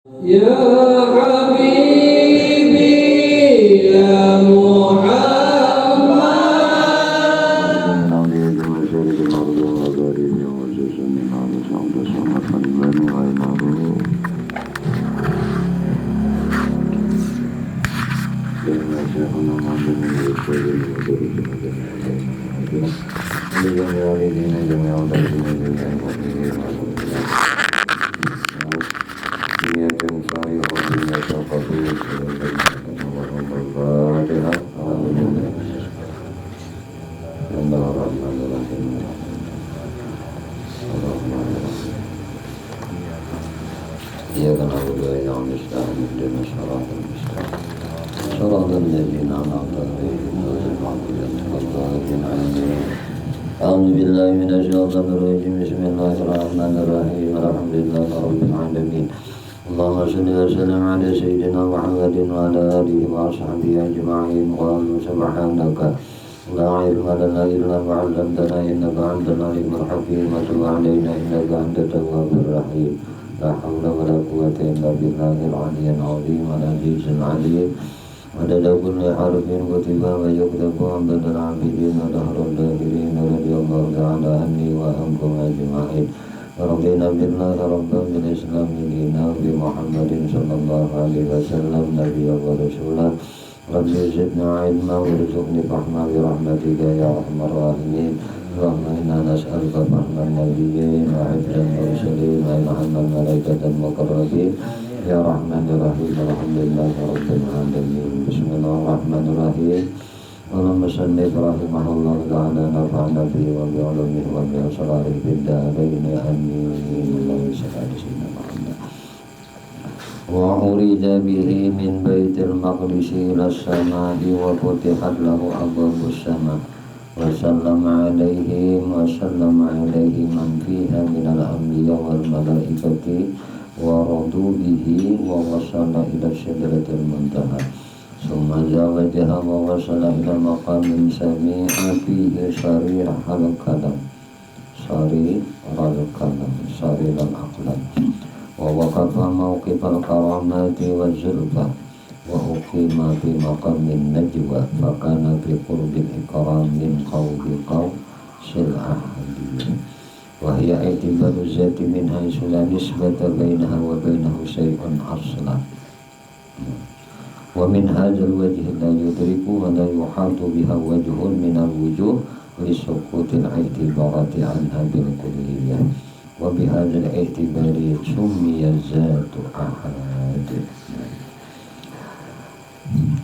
Ya Habibi ya إياك نعبد وإياك نستعين اهدنا الصراط المستقيم صراط الذين أنعمت عليهم غير المغضوب عليهم. أعوذ بالله من الشيطان الرجيم بسم الله الرحمن الرحيم الحمد لله رب العالمين اللهم صل وسلم على سيدنا محمد وعلى آله وأصحابه أجمعين قالوا سبحانك لا علم لنا إلا ما علمتنا إنك أنت العليم الحكيم وتب علينا إنك أنت التواب الرحيم لا حول ولا قوة إلا بالله العلي العظيم العزيز العليم عدد كل حرف كتب ويكتب عدد العابدين ودهر الداخلين رضي الله تعالى عني وعنكم أجمعين رضينا بالله ربا بالإسلام دينا بمحمد صلى الله عليه وسلم نبيا ورسولا رب زدنا علما وارزقني فهما برحمتك يا أرحم الراحمين اللهم إنا نسألك فهم النبيين وحفظ المرسلين وإلهام الملائكة المقربين يا رحمن الرحيم الحمد لله رب العالمين بسم الله الرحمن الرحيم اللهم صل رحمه الله تعالى نفعنا به وبعلومه وبأسراره في الدارين آمين اللهم صل على سيدنا محمد وعرج به من بيت المقدس إلى السماء وفتحت له أبواب السماء وسلم عليه من فيها من الأنبياء والملائكة ورضوا به ووصل إلى السدرة المنتهى ثم زوجها ووصل إلى مقام سميع فيه صرير الكلام صرير الأقلام ووقف موقف الكرامات والزلفى وأقيم في مقام النجوى فكان في قرب الإكرام من قوم الأحاديث وهي اعتبار الذات من حيث لا نسبة بينها وبينه شيء أصلا ومن هذا الوجه لا يدرك ولا يحاط بها وجه من الوجوه لسقوط الاعتبارات عنها بالكلية وبهذا الاعتبار سمي الذات أحد.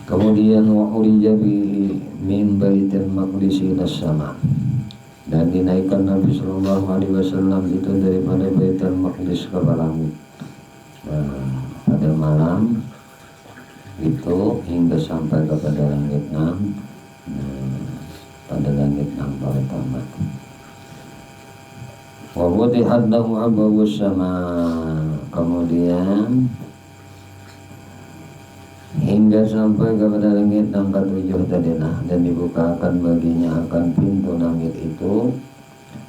Kemudian wa'urija bihi min baitil maqdis ila sama, dan dinaikkan Nabi Sallallahu Alaihi Wasallam itu daripada Baitul Maqdis ke langit pada malam itu hingga sampai kepada langit 6 pada langit 6 pertama. Wa futihat lahu abwaabus sama, kemudian hingga sampai kepada langit yang ketujuh tadilah, dan dibukakan baginya akan pintu langit itu.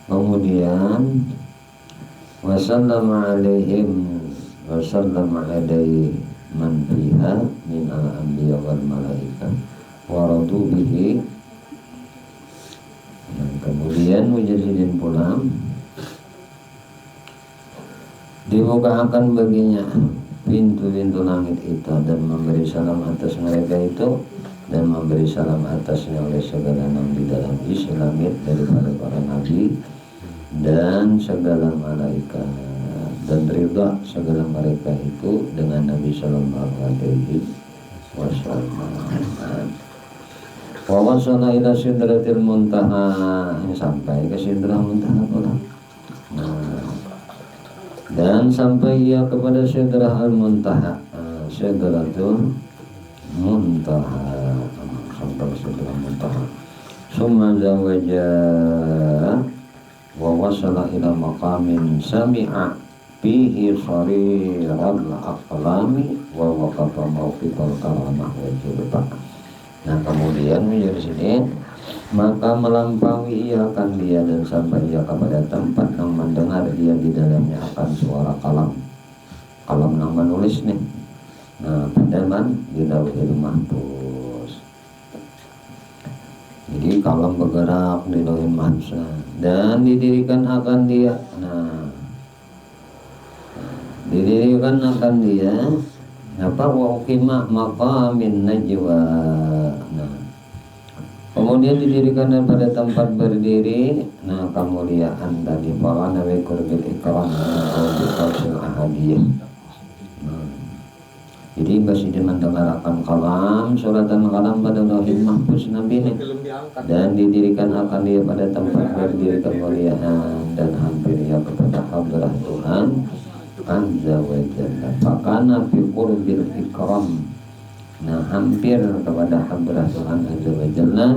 Kemudian wasallama alaihi man fiha min al-anbiya wal malaikah wa radu bihi, dan kemudian mujazidin pulang dibukakan baginya pintu-pintu langit itu dan memberi salam atas mereka itu, dan memberi salam atasnya oleh segala nabi dalam isi langit daripada para nabi dan segala malaikat, dan ridha segala mereka itu dengan Nabi Sallallahu Alaihi Wasallam. Wa wasala ila sidratil muntaha, sampai ke sidrah muntaha pula. Dan sampai ia kepada sidrah al-muntaha, sidratul muntaha, sampai sidrah muntaha. Summa zawaja wa wasala ila maqamin sami'a fihi sariral aqlami wa waqafa mawqifal karamah wa julbah. Nah kemudian menjadi sini, maka melampaui ia akan dia dan sampai ia kepada tempat yang mendengar dia di dalamnya akan suara kalam kalam nang menulis nih. Nah, pedaman di Lauhil Mahfuz. Jadi kalam bergerak di Lauhil Mahfuz dan didirikan akan dia. Nah, didirikan akan dia apa wa uqima maqamin najwa. Nah, kemudian didirikan daripada tempat berdiri. Nah, kemuliaan tadi para nabi kurbil ikram di kausil ahadiyah. Jadi masih mendengarkan kalam suratan kalam pada Lauhil Mahfuz Nabi ini, dan didirikan akan dia pada tempat berdiri kemuliaan dan hampir ya kepada hadrah Tuhan Azza wa Jalla. Fakana fi qurbil ikram. Nah, hampir kepada hadrah Tuhan Azza wa Jalla.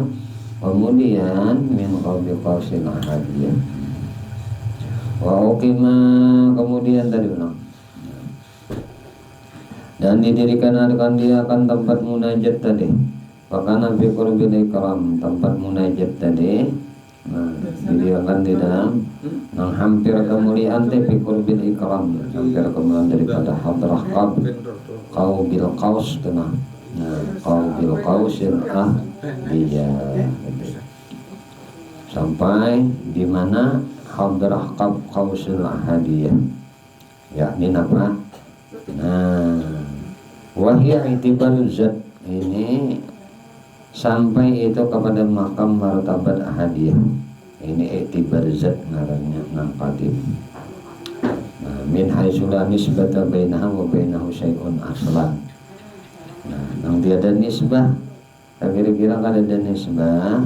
Kemudian min qalbi qausil ahadiyah. Wa uqima, kemudian tadi ulang. Dan didirikan akan dia akan tempat munajat tadi. Fakana fi qurbil ikram, tempat munajat tadi. Nah, didirikan di dalam hampir kemuliaan fi qurbil ikram, hampir kemuliaan daripada hadrah qau bil qaus tenah. Nah, qau bil qausil ahadiyah. Sampai di mana hadrah qausil ahadiyah. Yakni apa? Nah, wahya itibar zat, ini sampai itu kepada makam martabat ahadiyah. Ini itibar zat ngarannya nang qadim. Nah, min haitsu la nisbata bainahu wa bainahu syai'un aslan. Nah, nang tiada nisbah, kira-kira kada ada nisbah,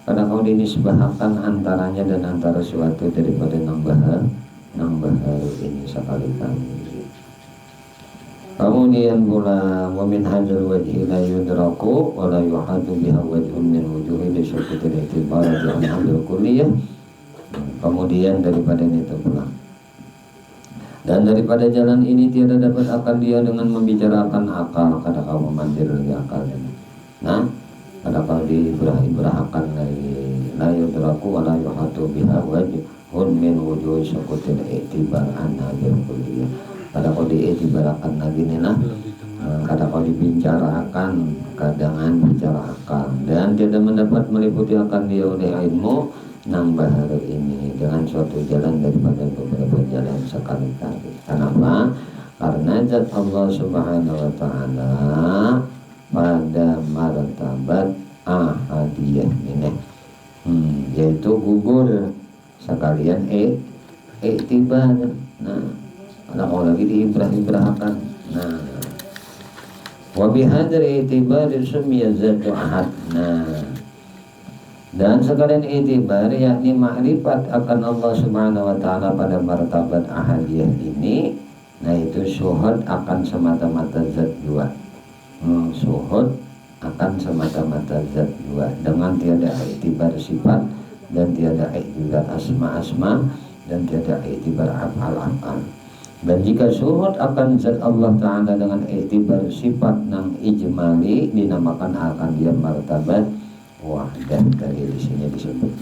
pada kau dinisbahkan antaranya dan antara suatu daripada nang baharu ini sekali-kali. Kemudian pula wa min hadzal wajhi la yudraku wa la yuhadu biha wajhun min wujuhi li syukutil itibarati an hadil kulliyah. Kemudian daripada itu pula, dan daripada jalan ini tiada dapat akan dia dengan membicarakan akal, kada kau memandir lagi akal ini. Nah, kada kau diibrahkan lagi la yudraku wa la yuhadu biha wajhun min wujuhi syukutil itibar an hadil kulliyah. Kada kau diikibarakan lagi nih nah, kada kau dibicarakan kadangan bicara akal, dan tidak mendapat meliputi akan dia oleh ilmu nang baharu ini dengan suatu jalan daripada beberapa jalan sekali-kali. Kenapa? Karena zat Allah Subhanahu wa Ta'ala pada martabat ahadiyah ini, yaitu gugur sekalian iktibar. Nah, ada orang lagi diibrah-ibrahkan. Nah, wa bihadzal i'tibar summiya zatu ahad. Nah, dan sekalian i'tibar yakni makrifat akan Allah Subhanahu wa Ta'ala pada martabat ahadiyah ini, nah itu syuhud akan semata-mata zat dua. Syuhud akan semata-mata zat dua dengan tiada i'tibar sifat dan tiada i'tibar asma-asma dan tiada i'tibar af'al-af'al. Dan jika syuhud akan zat Allah Ta'ala dengan i'tibar sifat nang ijmali, dinamakan akan dia martabat wahdah. Dari di sini disebut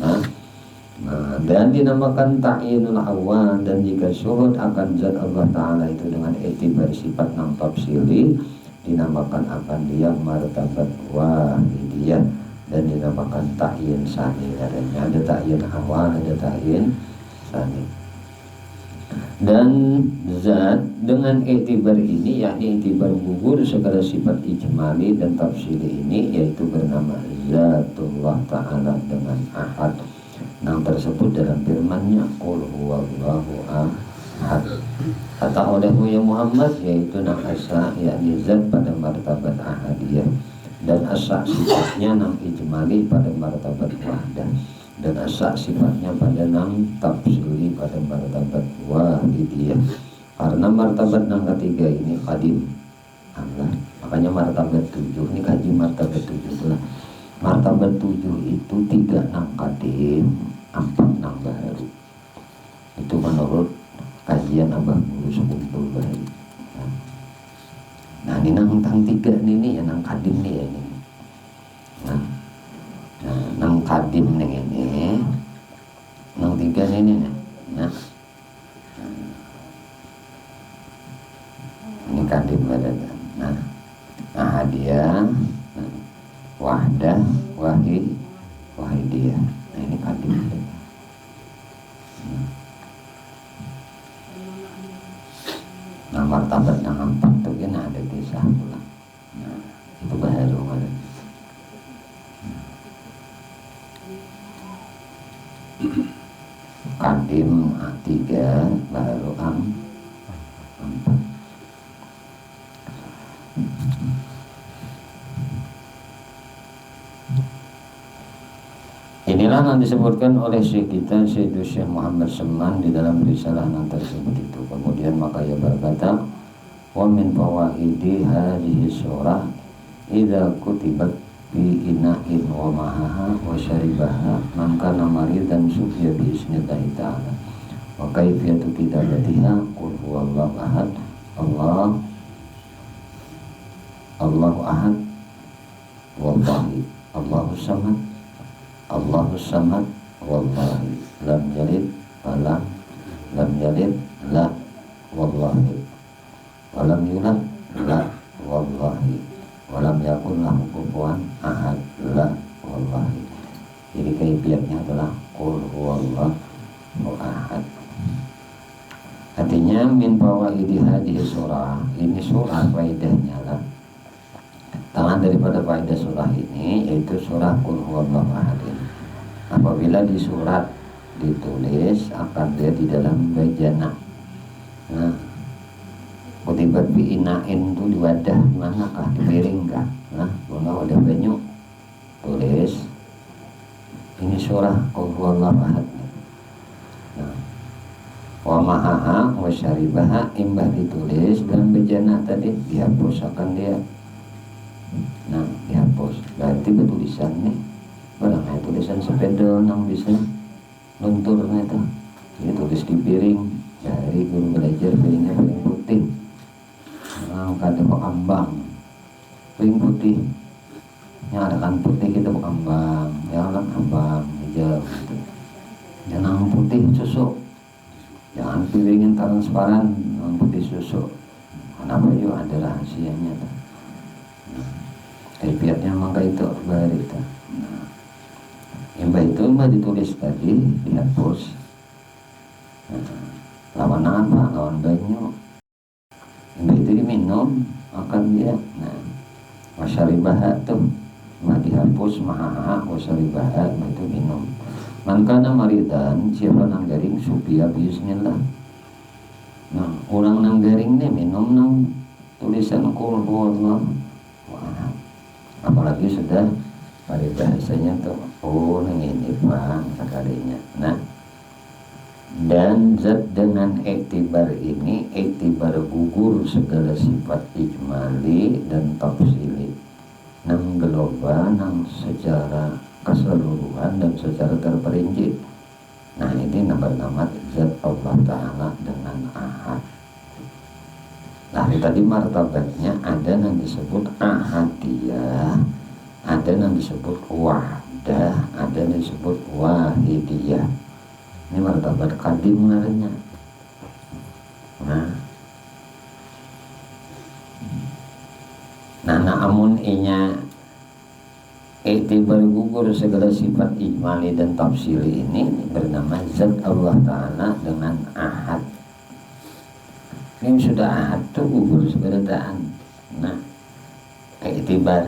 dan dinamakan ta'yinul awal. Dan jika syuhud akan zat Allah Ta'ala itu dengan i'tibar sifat nang tafsili, dinamakan akan dia martabat wahidiyah dan dinamakan ta'yin sani. Ada ta'yin awal, ada ta'yin sani. Dan zat dengan i'tibar ini yakni i'tibar gugur segala sifat ijmali dan tafsili ini, yaitu bernama Zatullah Ta'ala dengan ahad, yang tersebut dalam firman-Nya qul huwallahu ahad. Kata olehmu ya Muhammad, yaitu nang asa yakni zat pada martabat ahadiyah, dan asa sifatnya nang ijmali pada martabat wahdah, dan asa sifatnya pada nang tafsili pada martabat wahidiyah. Karena martabat nang ketiga ini qadim Allah, makanya martabat 7 ini kaji martabat 7 lah. Martabat 7 itu 3 nang qadim, 4 nang baru. Itu menurut kajian Abah Guru sekumpul baru. Nah ini nang 3 ini ya nang qadim nih ya ini. Nah nang qadim nih ini, nang 3 ini nih. Nah ibadah. Nah, ahadiyah, nah, wahdah, wahidiyah. Nah ini kadim. Nah martabat yang empat itu kan ada kisah pula. Nah itu baru ada. Kadim tiga, baru empat. Inilah yang disebutkan oleh Syekh kita Syekh Muhammad Seman di dalam risalah tersebut itu. Kemudian maka ia berkata, wa min fawaidi hadhihi surah idza kutibat fi ina'in wa mahaha wa syaribaha man kana maridan sufiya bi isnillahi ta'ala wa kaifiyatu kitabatiha qul huwallahu ahad Allahu ahad wallahi Allahu samad Allahu samad wallahi lam yalid walam lam yalid la wallahi walam yulad la wallahi walam yakun lahu kufuwan ahad la wallahi. Jadi kaifiatnya adalah qul huwallahu ahad. Artinya min fawaidi hadhihi surah, ini surah faedahnya lah. Tangan daripada faedah surah ini yaitu surah qul huwallahu ahad ini. Apabila di surat ditulis akan dia di dalam bejana. Nah, kutibat bi inain itu di wadah manakah, di piring kah? Nah, kalau wadah banyu tulis ini surah qul huwallahu ahad. Nah, wa mahaha wa syaribaha imbah ditulis dalam bejana tadi dihapus akan dia. Nah, dihapus. Berarti bertulisan nih. Barangnya tulisan sepeda yang bisa lunturnya itu. Ini tulis di piring. Dari guru belajar piringnya piring putih. Nah, kadang kok ambang. Piring putih. Yang ada kan putih kita kok ambang. Yang kan ambang hijau gitu. Yang putih susu. Jangan piring yang transparan, yang putih susu. Kenapa yuk ada rahasianya tuh. Kaifiatnya maka itu berita. Nah, itu mbak ditulis tadi dihapus. Nah, lawan apa? Lawan banyu. Itu diminum akan dia. Nah, wasyaribaha tuh mbak dihapus maha wasyaribaha itu minum. Mangkana maridan siapa nang garing supaya bismillah. Nah, orang nang garing nih minum nang tulisan qul huwallahu ahad. Apalagi sudah pada bahasanya tuh ini bang sekalinya. Nah, dan zat dengan iktibar ini iktibar gugur segala sifat ijmali dan tafsili nang global nang secara keseluruhan dan secara terperinci. Nah, ini nama-nama zat Allah Ta'ala dengan ahad. Nah, tadi martabatnya ada yang disebut ahadiyah, ada yang disebut wahdah, ada yang disebut wahidiyah. Ini martabat kadim namanya. Nah, amun inya iktibar gugur segala sifat ijmali dan tafsili ini bernama zat Allah Ta'ala dengan ahad. Ini sudah ahad itu gugur seberadaan. Nah, iktibar.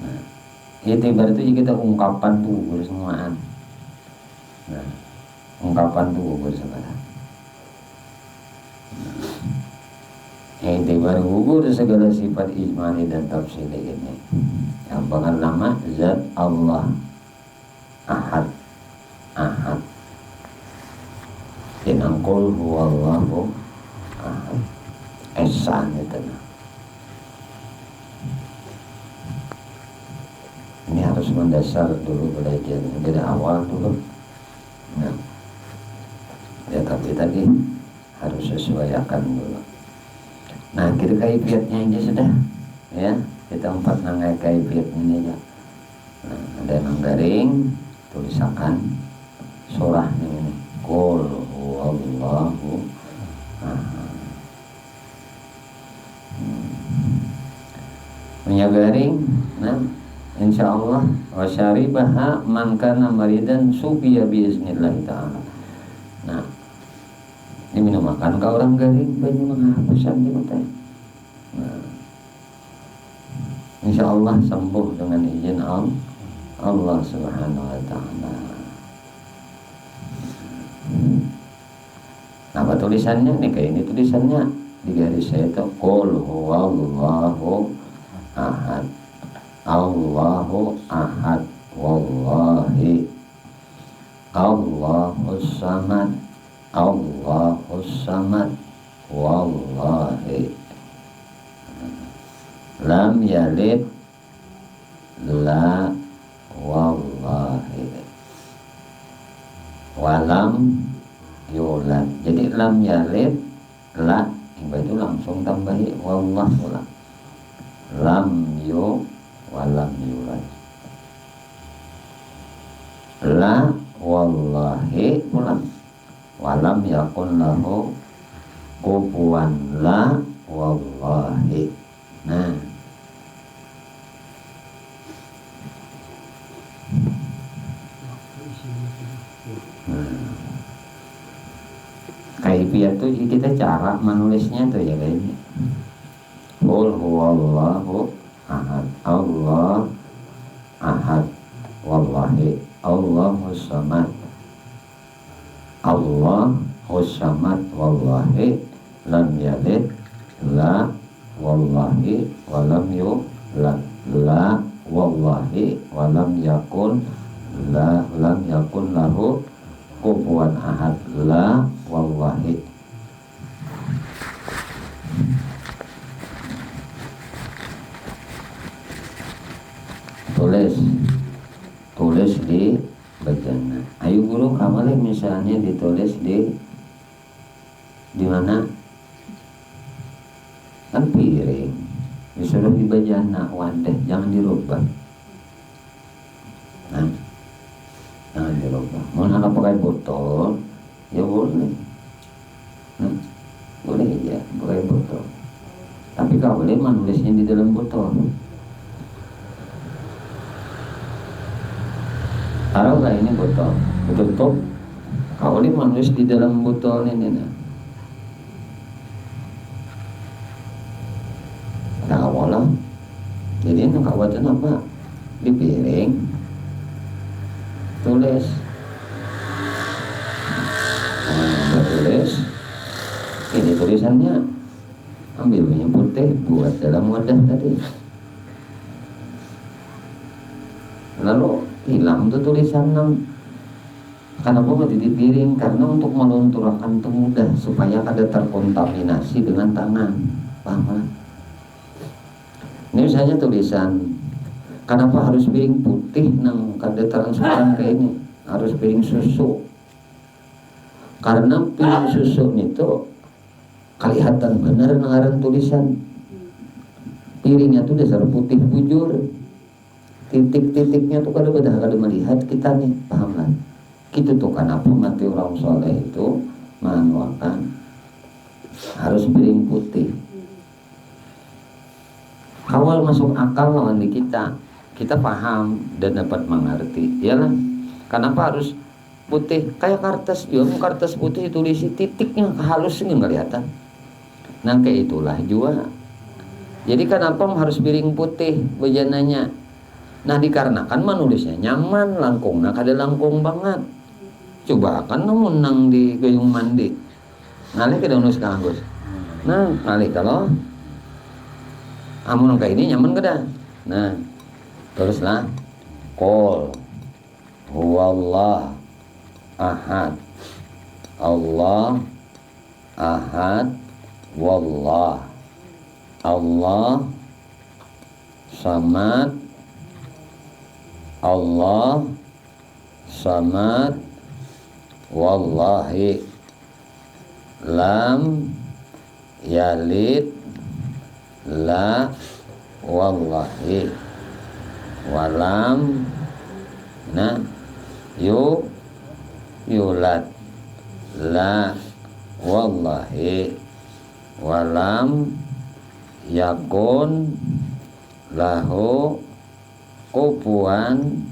Nah, iktibar itu kita ungkapan itu gugur semuaan. Nah, ungkapan itu gugur seberadaan. Iktibar gugur segala sifat ijmali dan tafsili ini. Yang bernama zat Allah ahad. Ahad. Qul huwallahu ahad. Esan itu. Ini harus mendasar dulu belajar dari awal dulu. Nah, ya tapi tadi harus sesuaikan dulu. Nah, kita kaifiatnya ini sudah, ya kita empat nangai kaifiatnya ini aja. Nah, ada yang garing, tulisakan surahnya ini. Qul huwallahu ahad. minyak garing. Nah, insyaallah wa syaribaha man kana maridan suqiya biiznillah taala. Nah, diminum makan ka orang garing banyu menghapusan di mata. Nah, insyaallah sembuh dengan izin Allah Subhanahu wa taala. Apa tulisannya nih? Kayak ini tulisannya di garis saya itu qul huwallahu ahad, Allahu ahad, wallahi Allahus samad, Allahus samad, wallahi lam yalid la wallahi walam yulad. Jadi lam yalid la itu langsung tambahi wallah pula. Lam yu walam yulad. La wallahi pula. Walam yakun lahu kufuwan la wallahi. Nah, kaifiyat tuh kita cara menulisnya tuh ya kayaknya. Qul huwallahu ahad, Allah ahad, wallahi Allahus samad, Allahus samad, wallahi lam yalid la wallahi walam yulad, la wallahi walam yakun la lam yakun lahu kufuwan ahad, la wallahi. Tulis di bejana. Ayo guru kamu misalnya ditulis di mana? Kan piring disuruh di bejana, wadah jangan dirubah. Nah, jangan dirubah. Mau nak pakai botol ya boleh. Boleh aja pakai botol. Tapi kau boleh menulisnya di dalam botol. Taruhlah ini botol, tutup. Kau boleh menulis di dalam botol ini. Tak kawalah. Jadi nak kawatan apa? Di piring. Tulis. Tulis. Ini tulisannya. Ambil minyak putih, buat dalam wadah tadi. Lalu hilang tuh tulisan kenapa mati di piring? Karena untuk melunturkan itu mudah supaya kada terkontaminasi dengan tangan. Paham? Ini misalnya tulisan kenapa harus piring putih nang kada transparan kayak ini, harus piring susu. Karena piring susu itu kelihatan benar ngaran tulisan. Piringnya tuh dasar putih bujur. Titik-titiknya tuh kada melihat kita nih, paham kan? Gitu tuh kenapa mati orang soleh itu manuakan harus piring putih. Awal masuk akal lawan di kita paham dan dapat mengerti, iyalah. Kenapa harus putih? Kayak kertas, kertas putih tulisi titiknya halus nggak kelihatan. Nah kayak itulah juga. Jadi kenapa harus piring putih bejananya? Nah dikarenakan menulisnya nyaman, langkung, nah kada langkung banget. Coba kan namun nang di gayung mandi, ngalih kada nulis kagus. Nah ngalih kalau amun kayak ini nyaman kada. Nah teruslah qul huwallah ahad, Allah ahad, wallah Allah samad, Allah samad, wallahi lam yalid la wallahi walam na yulad la wallahi walam yakun lahu kufuwan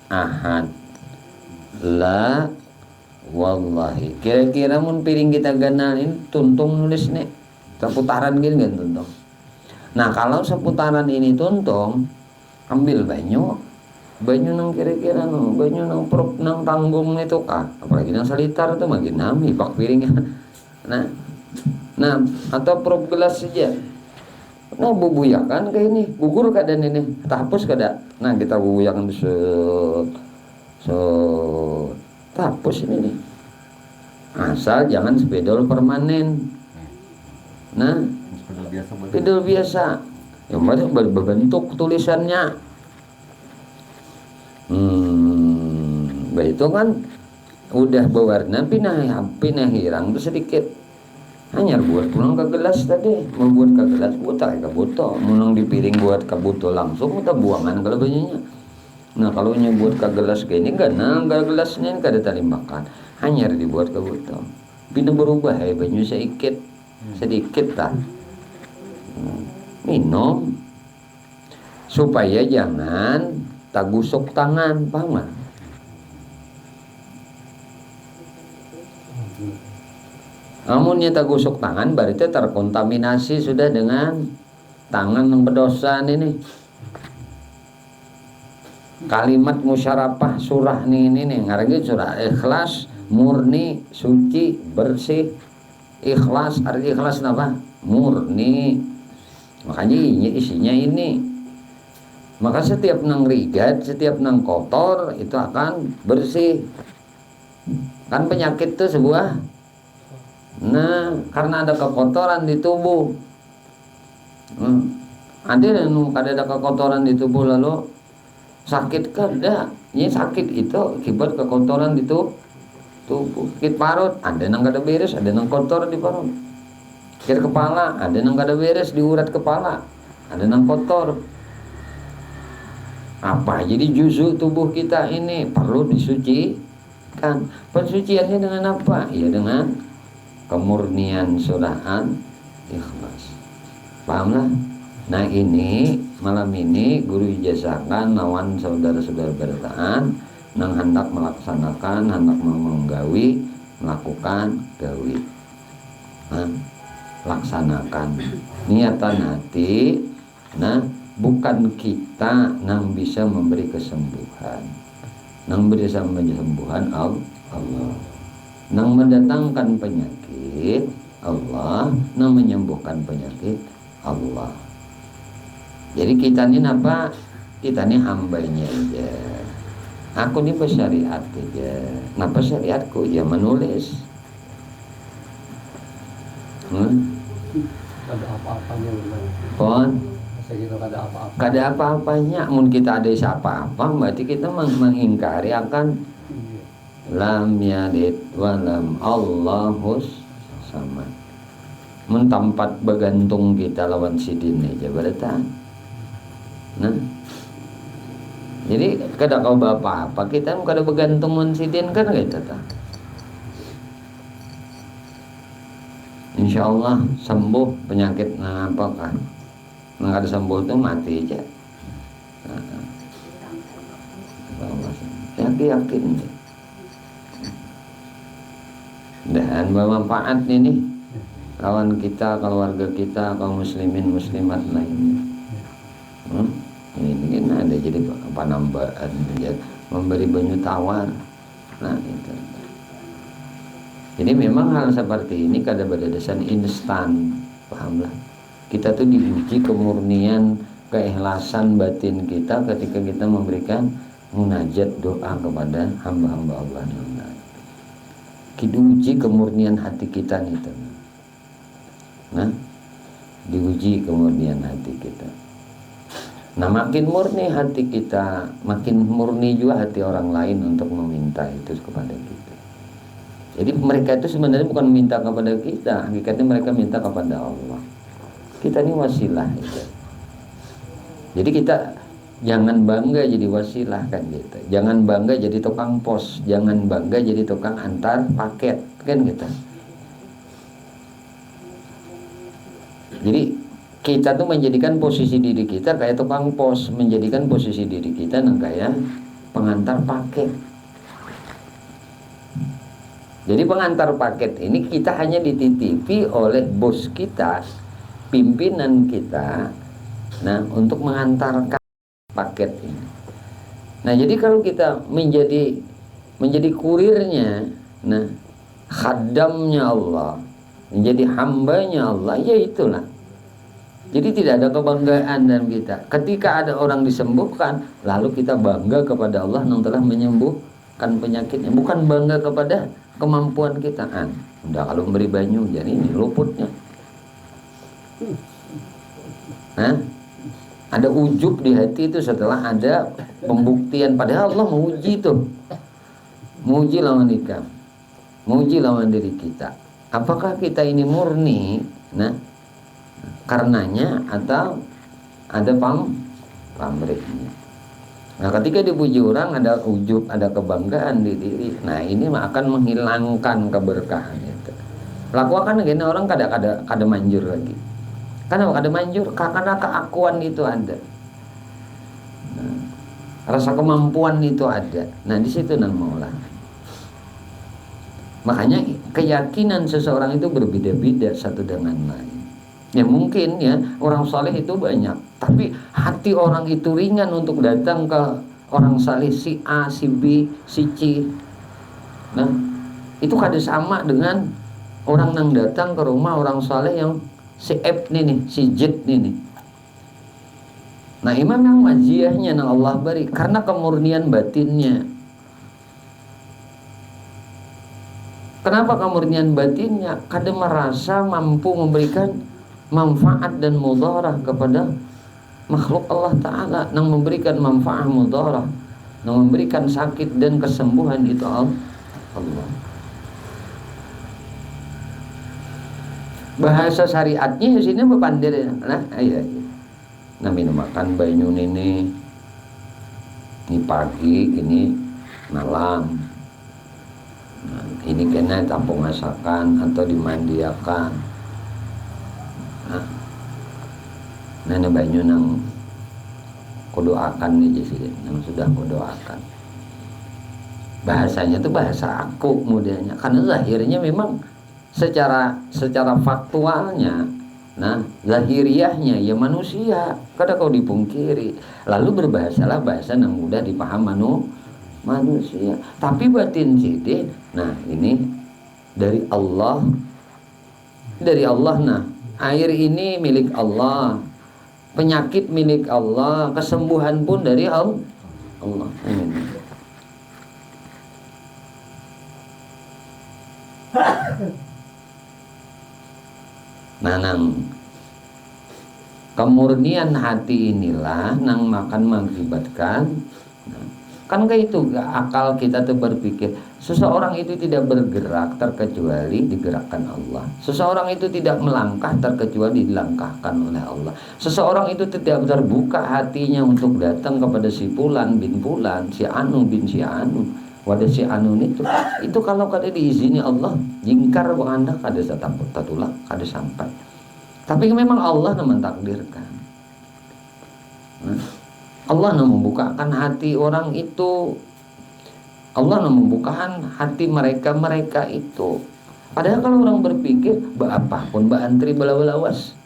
ahad. La wallahi. Kira-kira mun piring kita ganal ini tuntung nulis nih. Seputaran gini kan tuntung. Nah kalau seputaran ini tuntung, ambil banyu nang kira-kira banyu nang perut nang tanggung itu kah, apalagi nang salitar itu makin nami pak piringnya. Nah atau perut gelas saja. Nah bubuyakan kayak ini, gugur keadaan ini, tahapus kada. Nah kita bubuyakan tahapus ini nih. Asal jangan spidol permanen. Nah spidol biasa yang mana berbentuk tulisannya. Itu kan udah berwarna pinah hirang itu sedikit. Hanya buat pulang ke gelas tadi, mau buat ke gelas buta ke buto, munang di piring buat ke buto langsung kita buangan kalau banyaknya. Nah kalau buat ke gelas kayak ini kan, nah gelasnya kada tali makan, hanya dibuat ke buto. Pindah berubah ya banyu sedikit tak. Minum supaya jangan tak gusok tangan, paham gak? Amunnya tak gusok tangan berarti terkontaminasi sudah dengan tangan yang berdosa ini. Kalimat musyarafah surah ini ngarannya surah ikhlas, murni, suci, bersih. Ikhlas, arti ikhlas apa? Murni. Makanya isinya ini. Maka setiap nang rigat, setiap nang kotor itu akan bersih. Kan penyakit itu sebuah. Nah, karena ada kekotoran di tubuh. Ada kekotoran di tubuh lalu sakit kada. Ini sakit itu akibat kekotoran di tubuh. Sakit parut, ada nang kada beres, ada nang kotor di parut. Sakit kepala, ada nang kada beres di urat kepala, ada nang kotor. Apa jadi juzuk tubuh kita ini perlu disucikan. Pensuciannya dengan apa? Ya dengan kemurnian surahan ikhlas. Pahamlah? Nah ini malam ini guru ijazakan lawan saudara-saudara bertaan nang hendak melaksanakan, hendak menggawi, melakukan gawi. Laksanakan niatan hati. Nah bukan kita nang bisa memberi kesembuhan, nang bisa memberi kesembuhan Allah, nang mendatangkan penyakit Allah, nang menyembuhkan penyakit Allah. Jadi kita ini apa? Kita ini hambanya aja. Aku ini pesyariat aja. Napa syariatku? Ya menulis. Ada apa-apanya Pon? Kada apa-apanya. Mun kita ada siapa-apa, berarti kita mengingkari akan lam yalid walam Allahus sama. Mun tempat bergantung kita lawan sidin aja berarti. Nah, jadi kada kau apa-apa kita kada bergantung mun sidin kan gitu ta. Insyaallah sembuh penyakit apa kan. Nang kada sembuh itu mati aja. Yakin. Dan bermanfaat ini kawan kita, keluarga kita, kaum muslimin muslimat lainnya. Ini kan ada jadi penambahan, memberi banyu tawar. Nah itu. Jadi memang hal seperti ini kada berdasarkan instan, pahamlah. Kita tuh diuji kemurnian, keikhlasan batin kita ketika kita memberikan munajat doa kepada hamba-hamba Allah. Kita uji kemurnian hati kita itu. Nah, diuji kemurnian hati kita. Nah, makin murni hati kita, makin murni juga hati orang lain untuk meminta itu kepada kita. Jadi mereka itu sebenarnya bukan minta kepada kita, hakikatnya mereka minta kepada Allah. Kita ini wasilah itu. Jadi kita jangan bangga jadi wasilah kan gitu. Jangan bangga jadi tukang pos, jangan bangga jadi tukang antar paket kan gitu. Jadi kita tuh menjadikan posisi diri kita kayak tukang pos, menjadikan posisi diri kita kayak pengantar paket. Jadi pengantar paket ini kita hanya dititipi oleh bos kita, pimpinan kita, nah untuk mengantarkan paket ini. Nah jadi kalau kita menjadi kurirnya, nah khadamnya Allah, menjadi hambanya Allah, ya itulah. Jadi tidak ada kebanggaan dalam kita. Ketika ada orang disembuhkan, lalu kita bangga kepada Allah yang telah menyembuhkan penyakitnya. Bukan bangga kepada kemampuan kita. Udah kalau memberi banyu, jadi ini luputnya. Nah, ada ujub di hati itu setelah ada pembuktian. Padahal Allah menguji itu, menguji lawan kita, menguji lawan diri kita. Apakah kita ini murni? Nah, karenanya atau ada pamrihnya. Nah ketika dipuji orang ada ujub, ada kebanggaan di diri. Nah ini akan menghilangkan keberkahan itu. Lakukan gini orang kada manjur lagi. Karena kada manjur karena keakuan itu ada. Nah, rasa kemampuan itu ada. Nah di situ nang maulah. Makanya keyakinan seseorang itu berbeda-beda satu dengan lain. Ya mungkin ya orang saleh itu banyak, tapi hati orang itu ringan untuk datang ke orang saleh si A, si B, si C. Nah itu kada sama dengan orang yang datang ke rumah orang saleh yang si F nih, si Z nih. Nah imam yang majiahnya yang Allah beri karena kemurnian batinnya. Kenapa kemurnian batinnya? Kada merasa mampu memberikan manfaat dan mudarat kepada makhluk Allah Ta'ala, yang memberikan manfaat mudarat, yang memberikan sakit dan kesembuhan itu Allah. Bahasa syariatnya di sini bepandir. Nah, iya. Nah minum makan banyu ini pagi, ini malam. Nah, ini kena tampung masakan atau dimandiakan. Nah banyu nang kudoakan nih sih, nang sudah kudoakan. Bahasanya tuh bahasa aku modelnya, karena zahirnya memang secara faktualnya, nah zahiriahnya ya manusia, kada kau dipungkiri. Lalu berbahasalah bahasa yang mudah dipaham manusia. Tapi batin sidin, nah ini dari Allah, nah. Air ini milik Allah, penyakit milik Allah, kesembuhan pun dari Allah. Nah, kemurnian hati inilah nang makan mengakibatkan. Kan kayak itu akal kita tuh berpikir seseorang itu tidak bergerak terkecuali digerakkan Allah. Seseorang itu tidak melangkah terkecuali dilangkahkan oleh Allah. Seseorang itu tidak terbuka hatinya untuk datang kepada si Fulan bin Fulan, si Anu bin si Anu. Wadah si Anu itu kalau kada diizini Allah, jingkar bang anda kada sataput tatulah kada sampai. Tapi memang Allah yang mentakdirkan. Allah yang membukakan hati orang itu, Allah yang membukakan hati mereka itu. Padahal kalau orang berpikir apapun antri belawas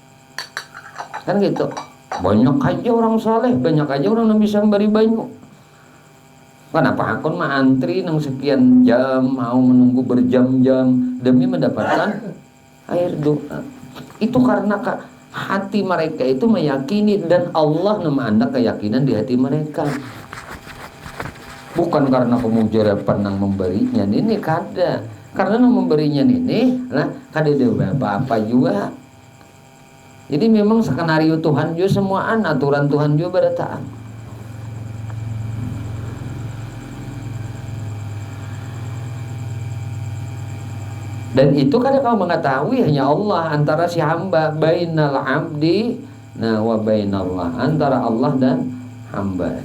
kan gitu, banyak aja orang saleh, banyak aja orang yang bisa memberi banyu. Kenapa akun mah antri nang sekian jam, mau menunggu berjam-jam demi mendapatkan air doa? Itu karena hati mereka itu meyakini, dan Allah memandang keyakinan di hati mereka. Bukan karena pemujaraban yang memberinya ini kada, karena yang memberinya ini lah kada ada apa-apa juga. Jadi memang skenario Tuhan juga semuaan, aturan Tuhan juga berataan. Dan itu kadang kau mengetahui hanya Allah antara si hamba, bainal abdi wa bainallah, antara Allah dan hamba.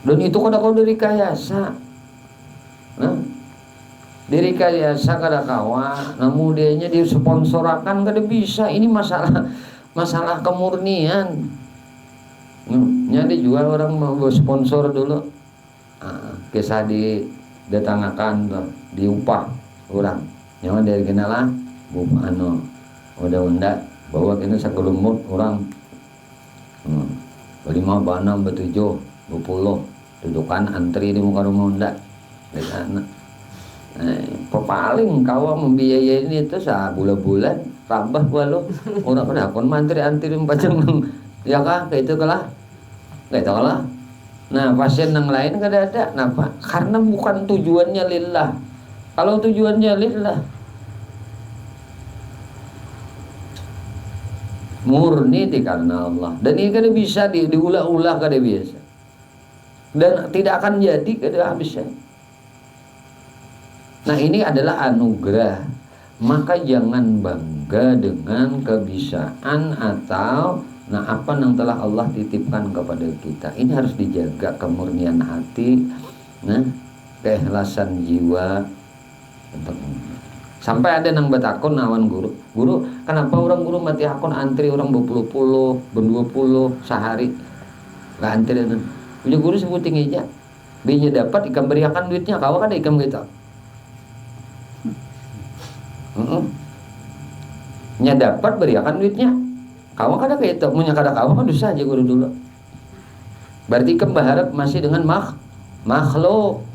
Dan itu kadang kau dari kayasa. Nah, diri kayasa kada kawa namun dianya disponsorakan kada bisa. Ini masalah kemurnian. Jadi juga orang mau sponsor dulu, kisah didatangkan tuh diupah orang nyawa dari kenalah udah unda bawa kini sakelumut orang berlima banam bertujuh 20 dudukan antri di muka rumah unda dari anak paling kawa membiayai ini itu bulan-bulan tambah walau orang pada akun mantri antri macam ya kah kayak itu kalah kayak itu kalah. Nah pasien yang lain kada ada. Kenapa? Karena bukan tujuannya lillah. Kalau tujuannya lillah murni karena Allah, dan ini kada bisa diulah-ulah kada biasa, dan tidak akan jadi kada habisnya. Nah ini adalah anugerah, maka jangan bangga dengan kebisaan atau apa yang telah Allah titipkan kepada kita. Ini harus dijaga kemurnian hati, keikhlasan jiwa. Sampai ada nang betakon nawan guru kenapa orang guru mati akun antri orang 20 sehari lah antri dan punya guru sebutin aja binya dapat ikan beriakan duitnya kau kan ikan gitu nya dapat beriakan duitnya kau kan kayak itu punya kada kau kan dosa aja guru dulu berarti ikan berharap masih dengan makhluk.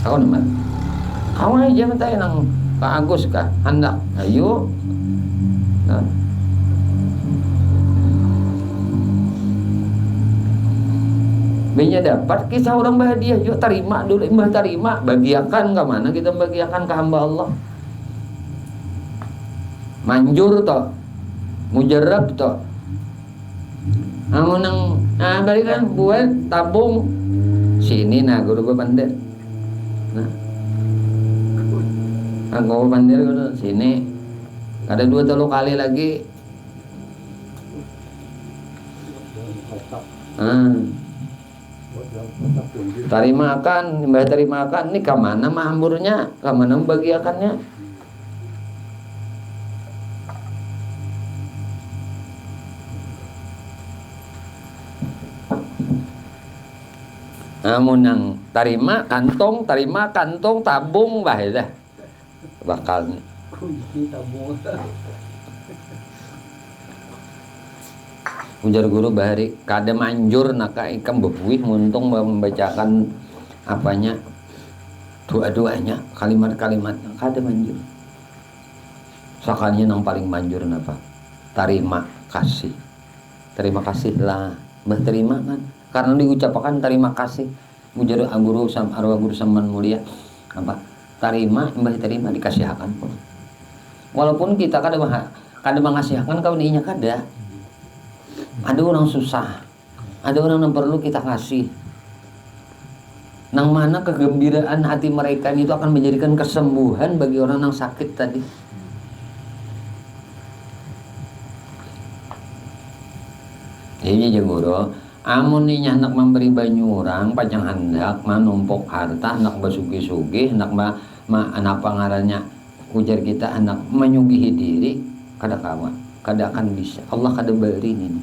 Aku nemat. Kamu aja minta nang Pak Agus kah? Hendak. Ayo. Nah. Binya dapat kisah orang bahagia. Yuk terima dulu, imbah terima. Bagiakan ke mana kita bagiakan ke hamba Allah. Manjur toh. Mujarab toh. Amun nang balikan buat tabung sini nah guru gue pandai. Nah, aku bandir sini ada 2-3 kali lagi. Terimakan, mbah terimakan. Ini kemana mahamburnya, kemana membagiakannya? Namun yang terima kantong tabung bah dah bakal ujar guru bahari kada manjur naka ikam bebuih muntung membacakan apanya doa-doanya kalimat-kalimatnya kada manjur. Sakanya yang paling manjur napa? Terima kasih lah mbah terima kan karena diucapkan terima kasih mujar guru arwah guru saman mulia apa terima mbah terima dikasihkan pun walaupun kita kada mengasihkan kau ninya kada ada orang susah ada orang yang perlu kita kasih nang mana kegembiraan hati mereka itu akan menjadikan kesembuhan bagi orang yang sakit tadi. Ini aja guru amun ninya hendak memberi banyu orang panjang hendak menumpuk harta hendak bersugi-sugi hendak anak pangarannya ujar kita hendak menyugihi diri kada kawan kada akan bisa Allah kada beri ini.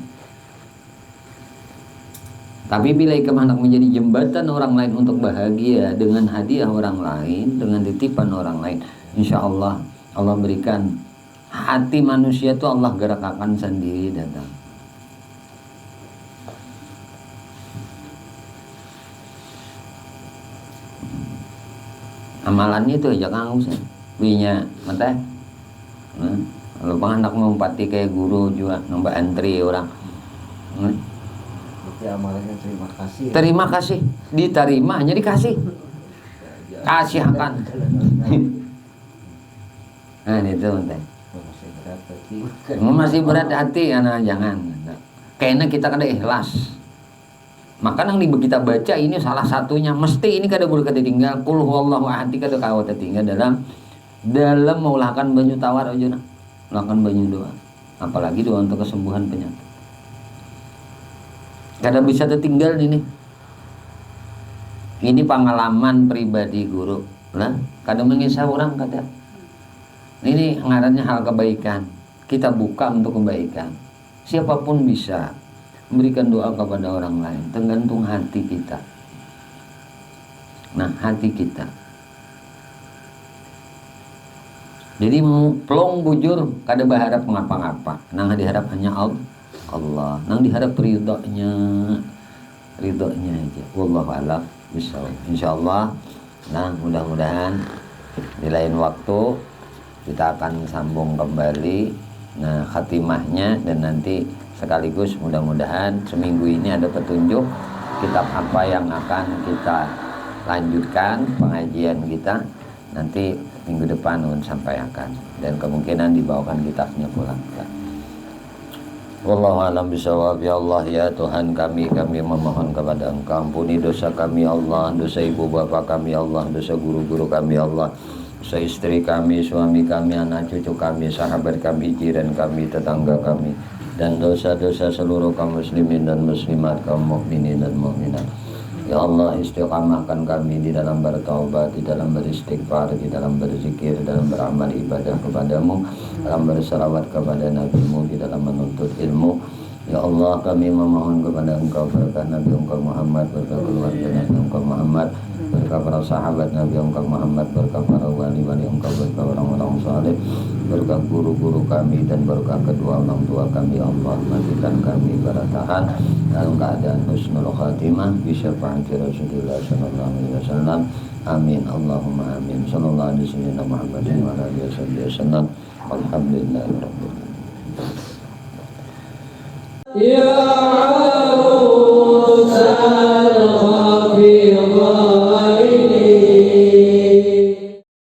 Tapi bila ikam hendak menjadi jembatan orang lain untuk bahagia dengan hadiah orang lain dengan titipan orang lain, insya Allah Allah berikan hati manusia itu Allah gerakkan sendiri datang. Amalannya itu aja kang usah binya mata kalau hendak mengumpati kayak guru juga nambah antri orang amalannya terima kasih diterima hanya dikasih kasih akan nah itu mata masih berat hati karena jangan kayaknya kita kada ikhlas. Maka yang kita baca ini salah satunya mesti ini kada boleh kada tinggal qul huwallahu ahad kada kau tinggal dalam melakukan banyu tawar aja nah melakukan banyu doa apalagi doa untuk kesembuhan penyakit kada bisa tertinggal ini Ini pengalaman pribadi guru. Nah, kadang mengisah orang kada. Ini ngarannya hal kebaikan. Kita buka untuk kebaikan. Siapapun bisa memberikan doa kepada orang lain, tergantung hati kita. Nah, hati kita. Jadi plong bujur kada berharap ngapa-ngapa. Nang diharap hanya Allah. Nang diharap ridhonya aja. Wallahu a'lam bishawab. Insyaallah. Nah, mudah-mudahan di lain waktu kita akan sambung kembali. Nah, khatimahnya dan nanti sekaligus mudah-mudahan seminggu ini ada petunjuk kitab apa yang akan kita lanjutkan pengajian kita. Nanti minggu depan sampaikan dan kemungkinan dibawakan kitabnya pulang. Wallahu a'lam bishawab. Ya Allah, ya Tuhan kami memohon kepada Engkau, ampuni dosa kami Allah, dosa ibu bapa kami Allah, dosa guru-guru kami Allah, dosa istri kami, suami kami, anak cucu kami, sahabat kami, jiran kami, tetangga kami, dan dosa-dosa seluruh kaum muslimin dan muslimat, kaum mukminin dan mukminat. Ya Allah, istiqamahkan kami di dalam bertaubat, di dalam beristighfar, di dalam berzikir, di dalam beramal ibadah kepadamu, dalam berselawat kepada Nabi-Mu, di dalam menuntut ilmu. Ya Allah, kami memohon kepada Engkau berkah Nabi Engkau Muhammad, berkah keluarga Nabi Engkau Muhammad, berkah para sahabat Nabi Engkau Muhammad, berkah para wali-wali Engkau, berkah orang-orang saleh, berkah guru-guru kami dan berkah kedua orang tua kami. Allah, matikan kami bertahan dalam keadaan husnul khatimah bisyafaati Rasulullah sallallahu alaihi wasallam. Amin. Allahumma amin. Sallallahu alaihi wasallam Muhammadin wa alihi wasallam. Alhamdulillahirabbil alamin. Ya